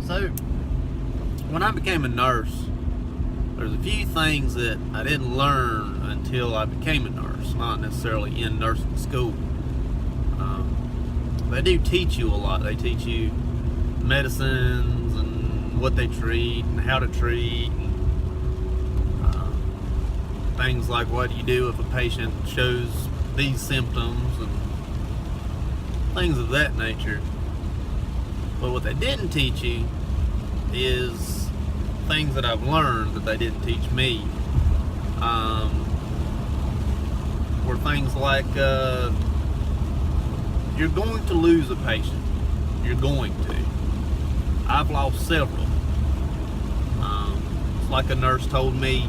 So, when I became a nurse, there's a few things that I didn't learn until I became a nurse, not necessarily in nursing school. They do teach you a lot. They teach you medicines and what they treat and how to treat. Things like what you do if a patient shows these symptoms and things of that nature. But what they didn't teach you is things that I've learned that they didn't teach me. Were things like you're going to lose a patient. You're going to. I've lost several. It's like a nurse told me.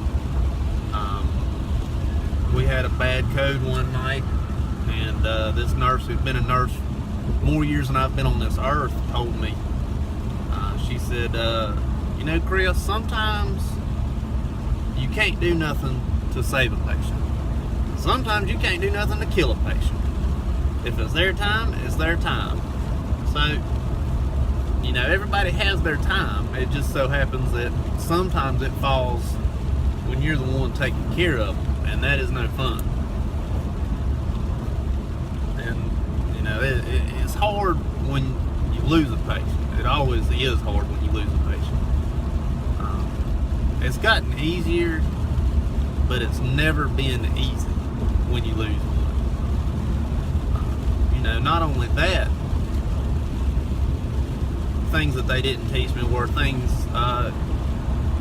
We had a bad code one night, and this nurse who'd been a nurse more years than I've been on this earth told me. She said, you know, Chris, sometimes you can't do nothing to save a patient. Sometimes you can't do nothing to kill a patient. If it's their time, it's their time. So, you know, everybody has their time. It just so happens that sometimes it falls when you're the one taking care of them, and that is no fun. And, you know, it's hard when you lose a patient. It always is hard when you lose a patient. It's gotten easier, but it's never been easy when you lose one. You know, not only that, things that they didn't teach me were things,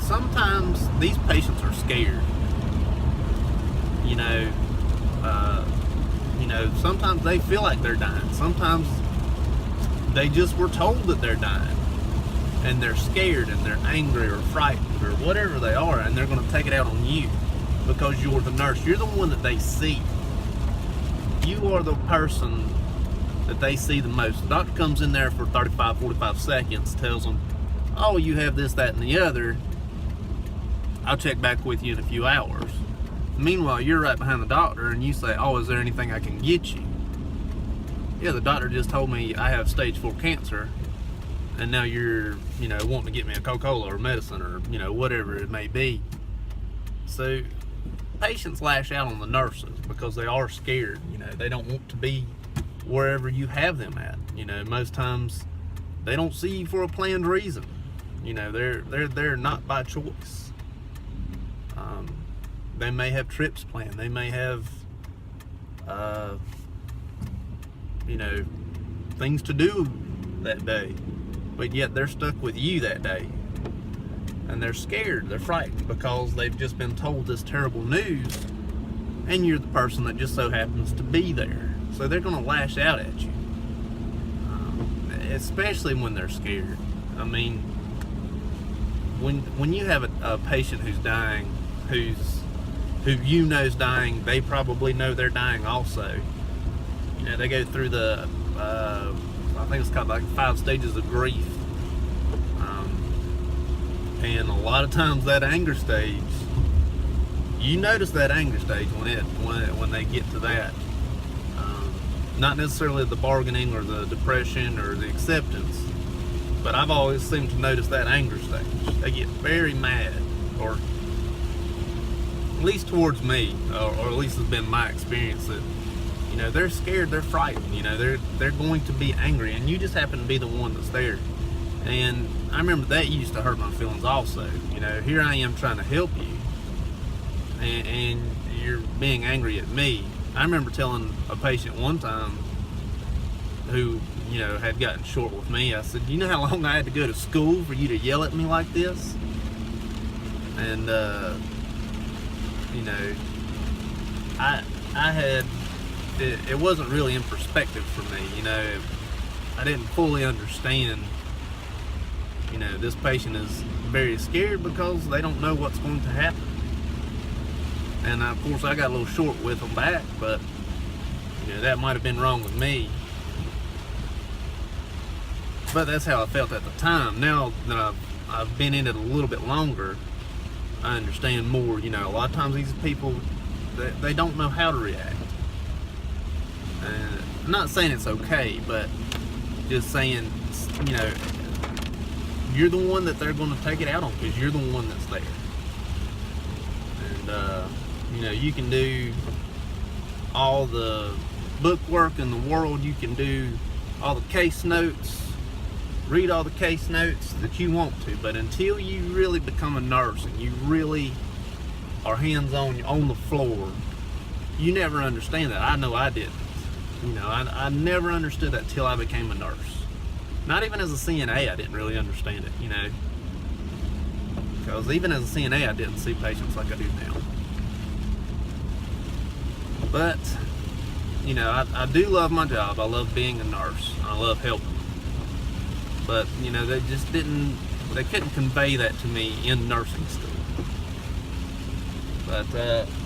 sometimes these patients are scared. You know, sometimes they feel like they're dying. Sometimes they just were told that they're dying, and they're scared and they're angry or frightened or whatever they are, and they're going to take it out on you because you're the nurse. You're the one that they see. You are the person that they see the most. The doctor comes in there for 35, 45 seconds, tells them, oh, you have this, that, and the other. I'll check back with you in a few hours. Meanwhile, you're right behind the doctor and you say, oh, is there anything I can get you? Yeah, the doctor just told me I have stage 4 cancer, and now you're, you know, wanting to get me a Coca-Cola or medicine or, you know, whatever it may be. So patients lash out on the nurses because they are scared. You know, they don't want to be wherever you have them at. You know, most times they don't see you for a planned reason. You know, they're not by choice. They may have trips planned. They may have, you know, things to do that day, but yet they're stuck with you that day, and they're scared. They're frightened because they've just been told this terrible news, and you're the person that just so happens to be there. So they're going to lash out at you, especially when they're scared. I mean, when you have a patient who's dying, who you know is dying, they probably know they're dying also. You know, they go through the, I think it's called like 5 stages of grief. And a lot of times that anger stage, you notice that anger stage when they get to that. Not necessarily the bargaining or the depression or the acceptance, but I've always seemed to notice that anger stage. They get very mad, or at least towards me, or at least it's been my experience, that, you know, they're scared, they're frightened, you know, they're going to be angry, and you just happen to be the one that's there. And I remember that used to hurt my feelings also. You know, here I am trying to help you, and you're being angry at me. I remember telling a patient one time who, you know, had gotten short with me, I said, you know how long I had to go to school for you to yell at me like this? And, you know, I had, it wasn't really in perspective for me. You know, I didn't fully understand, you know, this patient is very scared because they don't know what's going to happen. And of course I got a little short with them back, but, you know, that might have been wrong with me. But that's how I felt at the time. Now that I've been in it a little bit longer, I understand more. You know, a lot of times these people, they don't know how to react. I'm not saying it's okay, but just saying, you know, you're the one that they're going to take it out on, because you're the one that's there. And you know, you can do all the book work in the world, you can do all the case notes, read all the case notes that you want to, but until you really become a nurse and you really are hands-on on the floor, you never understand that. I know I didn't. You know, I never understood that till I became a nurse. Not even as a CNA, I didn't really understand it, you know. Because even as a CNA, I didn't see patients like I do now. But, you know, I do love my job. I love being a nurse. I love helping. But, you know, they just didn't, they couldn't convey that to me in nursing school. But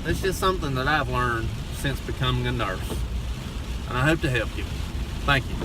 it's just something that I've learned since becoming a nurse. And I hope to help you. Thank you.